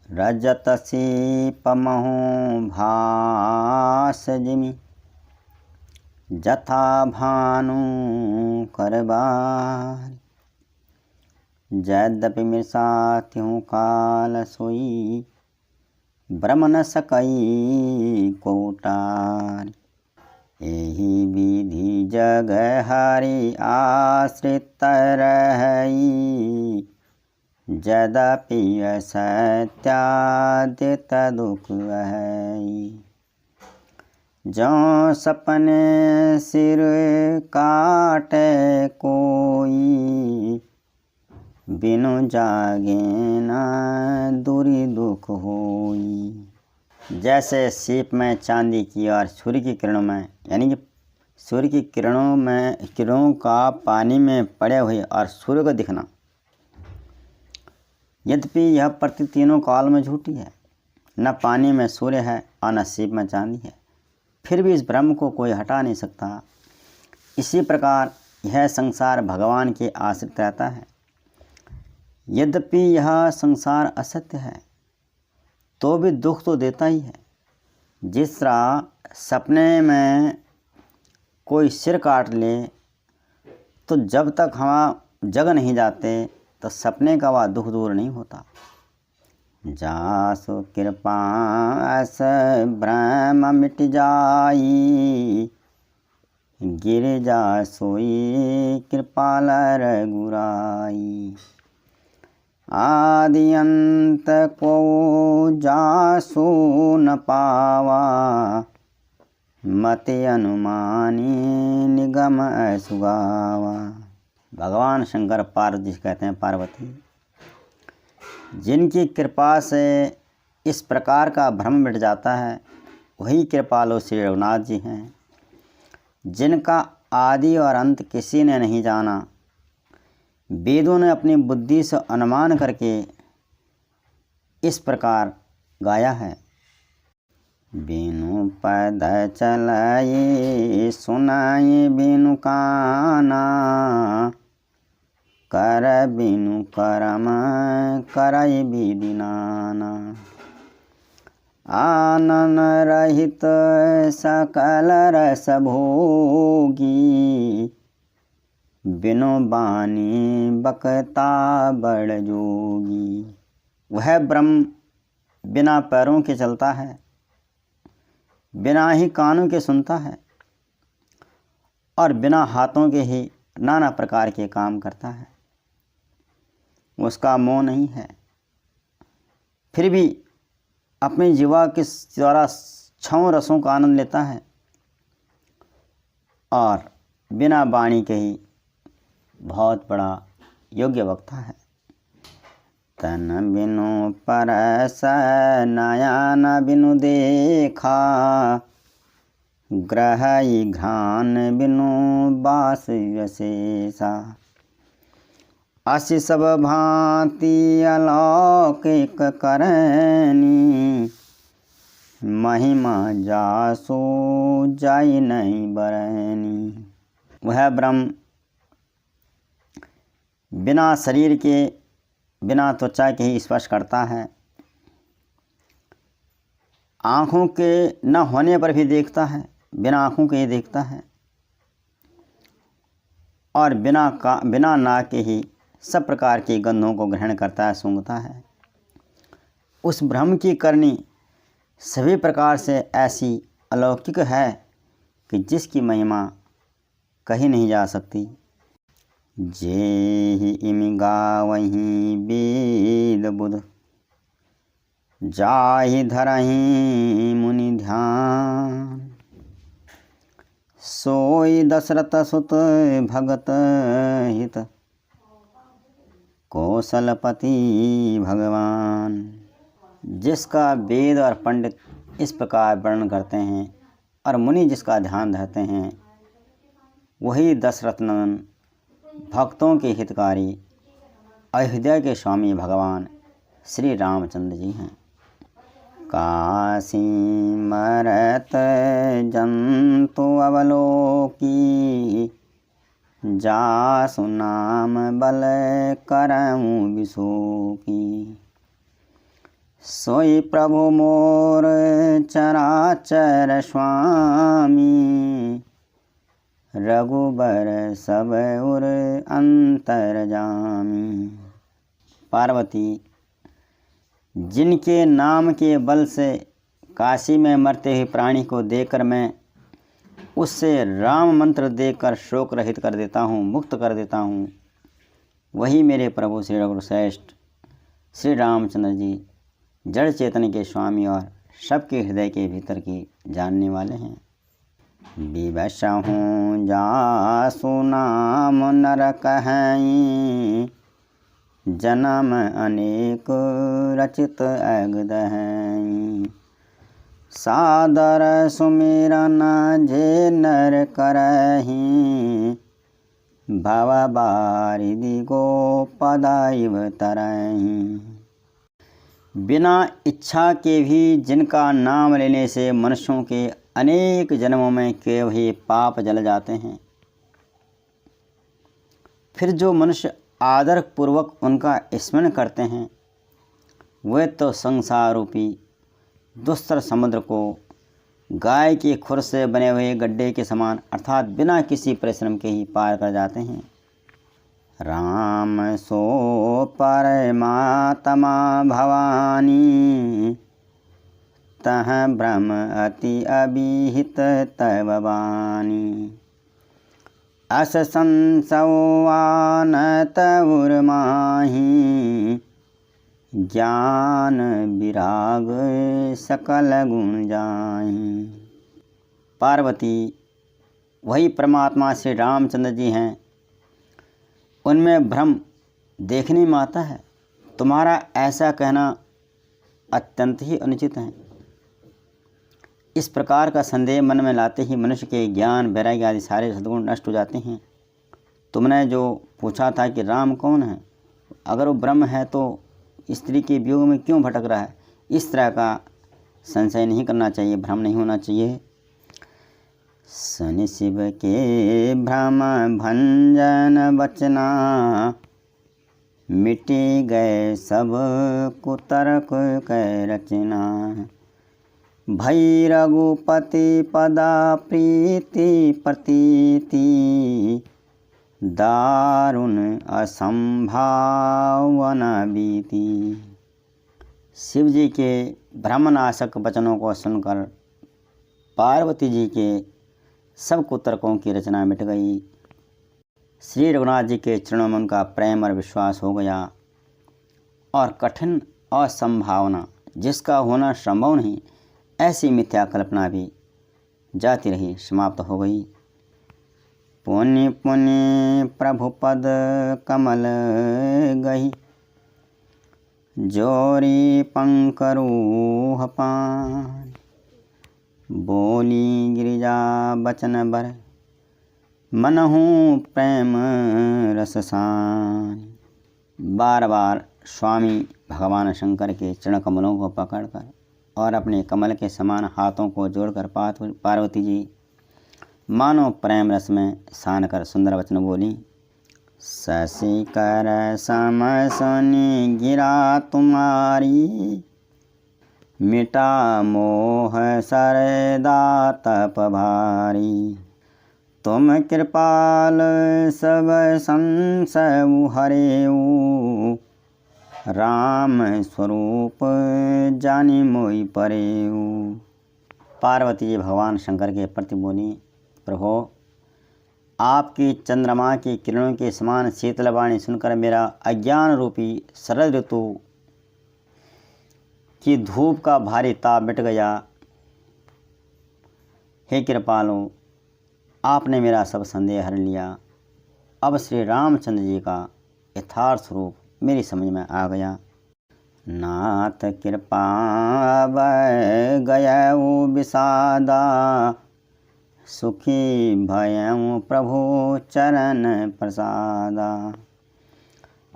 रजतसीपमहु भास जिमि जथा भानु करबार। यद्यपि मृषात्यहु काल सोई ब्रह्म न सकई कोटार। एहि विधि जग हरि आश्रित रही यद्यपि सत्यादित दुख है। जौं सपने सिर काटे कोई बिनु जागे न दूरी दुख होई। जैसे सीप में चांदी की और सूर्य की किरणों में, यानी कि सूर्य की किरणों का पानी में पड़े हुए और सूर्य को दिखना, यद्यपि यह प्रति तीनों काल में झूठी है। न पानी में सूर्य है और न सीप में चांदी है, फिर भी इस ब्रह्म को कोई हटा नहीं सकता। इसी प्रकार यह संसार भगवान के आश्रित रहता है। यद्यपि यह संसार असत्य है तो भी दुख तो देता ही है। जिस तरह सपने में कोई सिर काट ले तो जब तक हम जग नहीं जाते तो सपने का वह दुख दूर नहीं होता। जासु कृपा अस ब्रह्म मिट जाई गिर जा सोई कृपाल रघुराई। आदि अंत को जासु न पावा मति अनुमानी निगम सुगावा। भगवान शंकर पार्वती से कहते हैं, पार्वती जिनकी कृपा से इस प्रकार का भ्रम मिट जाता है वही कृपालु श्री रघुनाथ जी हैं, जिनका आदि और अंत किसी ने नहीं जाना। वेदों ने अपनी बुद्धि से अनुमान करके इस प्रकार गाया है। बिनु पद चलाए सुनाए बिनु काना कर बिनु करम करय विधि नाना। आनन रहित सकल रस भोगी बिनु बानी बकता बड़ जोगी। वह ब्रह्म बिना पैरों के चलता है, बिना ही कानों के सुनता है और बिना हाथों के ही नाना प्रकार के काम करता है। उसका मोह नहीं है, फिर भी अपनी जीवा के द्वारा 6 रसों का आनंद लेता है और बिना वाणी के ही बहुत बड़ा योग्य वक्ता है। तन बिनु परस नयन बिनु देखा ग्रहई घ्राण बिनु बास विशेषा। असी सब भांति अलौकिक करनी महिमा जासो जाई नहीं बरनी। वह ब्रह्म बिना शरीर के, बिना त्वचा के ही स्पर्श करता है, आँखों के न होने पर भी देखता है, बिना आँखों के ही देखता है और बिना नाक के ही सब प्रकार की गंधों को ग्रहण करता है, सूंघता है। उस ब्रह्म की करनी सभी प्रकार से ऐसी अलौकिक है कि जिसकी महिमा कही नहीं जा सकती। जेहि इमि गावहीं वेद बुध जाहि धरहीं मुनि ध्यान। सोई दशरथ सुत भगत हित कौशलपति भगवान। जिसका वेद और पंडित इस प्रकार वर्णन करते हैं और मुनि जिसका ध्यान धरते हैं, वही दशरथ नंदन भक्तों के हितकारी अयोध्या के स्वामी भगवान श्री रामचंद्र जी हैं। काशी मरत जंतु अवलोकी जासु नाम बल करऊँ विशोकी। सोई प्रभु मोर चराचर स्वामी, रघुबर सब उर अंतर्जामी। पार्वती, जिनके नाम के बल से काशी में मरते हुए प्राणी को देकर मैं उससे राम मंत्र देकर शोक रहित कर देता हूँ, मुक्त कर देता हूँ, वही मेरे प्रभु श्री रघुश्रेष्ठ श्री रामचंद्र जी जड़ चेतन के स्वामी और सबके हृदय के भीतर की जानने वाले हैं। विवश हूँ जासु नाम नर कहीं, जन्म अनेक रचित अगदहीं। सादर सुमिरन जे नर करहीं, भव बारिधि गोपदाइव तरहीं। बिना इच्छा के भी जिनका नाम लेने से मनुष्यों के अनेक जन्मों में किए हुए पाप जल जाते हैं, फिर जो मनुष्य आदर पूर्वक उनका स्मरण करते हैं वे तो संसार रूपी दुस्तर समुद्र को गाय के खुर से बने हुए गड्ढे के समान अर्थात बिना किसी परिश्रम के ही पार कर जाते हैं। राम सो परमात्मा भवानी, तह ब्रह्म अति अभिहित तव वाणी। अस संसवान तउर माही, ज्ञान विराग सकल गुण जाहीं। पार्वती, वही परमात्मा श्री रामचंद्र जी हैं, उनमें भ्रम देखने में आता है। तुम्हारा ऐसा कहना अत्यंत ही अनुचित है। इस प्रकार का संदेह मन में लाते ही मनुष्य के ज्ञान वैराग्य आदि सारे सद्गुण नष्ट हो जाते हैं। तुमने जो पूछा था कि राम कौन है, अगर वो ब्रह्म है तो स्त्री के वियोग में क्यों भटक रहा है, इस तरह का संशय नहीं करना चाहिए, भ्रम नहीं होना चाहिए। शनि शिव के भ्रम भंजन बचना, मिटी गए सब कुतर्क कै रचना। भई रघुपति पदा प्रीति प्रतीति, दारुण असंभावना बीती। शिव जी के भ्रमनाशक वचनों को सुनकर पार्वती जी के सब कुतर्कों की रचना मिट गई। श्री रघुनाथ जी के चरणों में उनका प्रेम और विश्वास हो गया और कठिन असंभावना, जिसका होना संभव नहीं, ऐसी मिथ्या कल्पना भी जाती रही, समाप्त हो गई। पुण्य पुण्य प्रभु पद कमल गही, जोरी पंकरूह पान। बोली गिरिजा बचन बर, मनहु प्रेम रससान। बार बार स्वामी भगवान शंकर के चरण कमलों को पकड़कर और अपने कमल के समान हाथों को जोड़कर पार्वती जी मानो प्रेम रस में सान कर सुंदर वचन बोली। शशि कर सम सुनि गिरा तुम्हारी, मिटा मोह सरदा तप भारी। तुम कृपाल सब संशय हरेऊ, राम स्वरूप जानी मोई परेऊ। पार्वती जी भगवान शंकर के प्रति बोली, प्रभो, आपकी चंद्रमा की किरणों के समान शीतल वाणी सुनकर मेरा अज्ञान रूपी शरद ऋतु की धूप का भारी ताप मिट गया। हे कृपालो, आपने मेरा सब संदेह हर लिया। अब श्री रामचंद्र जी का यथार्थ स्वरूप मेरी समझ में आ गया। नाथ कृपा गया विषादा, सुखी भयं प्रभु चरण प्रसादा।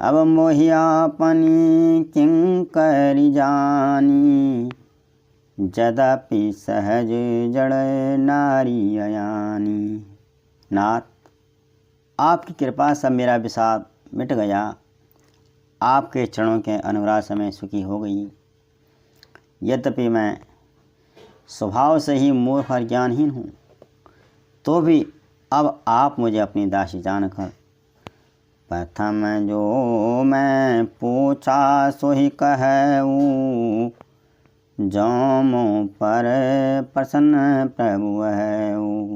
अब मोहियापनी किंकरि जानी, यद्यपि सहज जड़ नारी अयानी। नाथ, आपकी कृपा से मेरा विषाद मिट गया, आपके चरणों के अनुराग से मैं सुखी हो गई। यद्यपि मैं स्वभाव से ही मूर्ख और ज्ञानहीन हूँ, तो भी अब आप मुझे अपनी दासी जानकर प्रथम जो मैं पूछा सो ही कहूँ, जो मुँह पर प्रसन्न प्रभु है।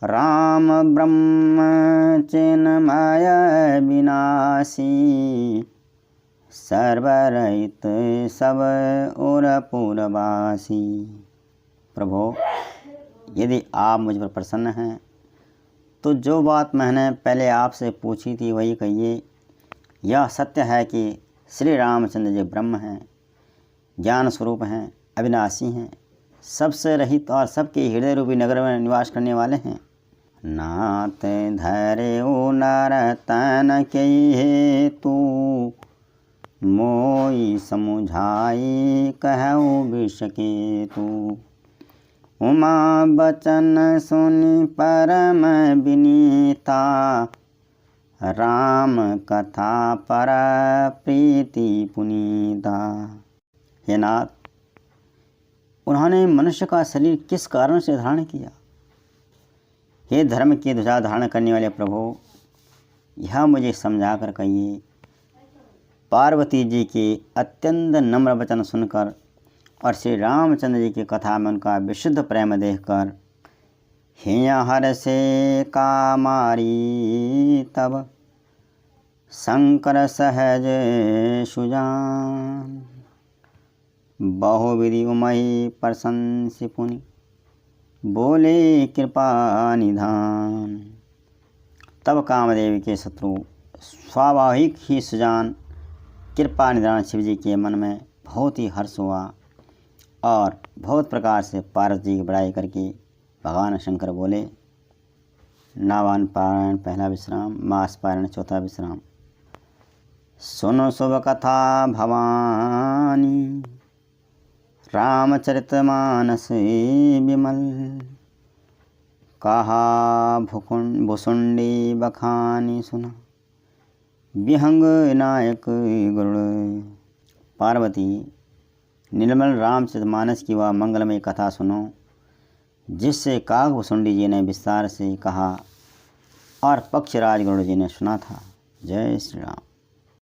राम ब्रह्म चिन्मय विनाशी, सर्वरहित सब और पूर्ववासी। प्रभो, यदि आप मुझ पर प्रसन्न हैं तो जो बात मैंने पहले आपसे पूछी थी वही कहिए। यह सत्य है कि श्री रामचंद्र जी ब्रह्म हैं, ज्ञान स्वरूप हैं, अविनाशी हैं, सबसे रहित और सबके हृदय रूपी नगर में निवास करने वाले हैं। नाथ धरे नर तन के हेतु, मोई समुझाई कहु विष केतु। उमा बचन सुनि परम विनीता, राम कथा पर प्रीति पुनीता। हे नाथ, उन्होंने मनुष्य का शरीर किस कारण से धारण किया? हे धर्म की ध्वजा धारण करने वाले प्रभु, यह मुझे समझा कर कहिए। पार्वती जी के अत्यंत नम्र वचन सुनकर और श्री रामचंद्र जी की कथा में उनका विशुद्ध प्रेम देखकर हिया हर से का मारी, तब शंकर सहज सुजान। बहुविधि उमहि प्रशंसि पुनि, बोले कृपा निधान। तब कामदेव के शत्रु स्वाभाविक ही सुजान कृपा निधान शिव जी के मन में बहुत ही हर्ष हुआ और बहुत प्रकार से पार्वती जी की बड़ाई करके भगवान शंकर बोले। नावान पारायण पहला विश्राम, मास पारायण चौथा विश्राम। सुनो शुभ कथा भवानी, रामचरितमानस विमल। कहा भुसुंडी बखानी सुना, विहंग नायक गरुड़। पार्वती, निर्मल रामचरितमानस की वह मंगलमय कथा सुनो जिससे काकभुसुंडी जी ने विस्तार से कहा और पक्षराज गरुड़ जी ने सुना था। जय श्री राम।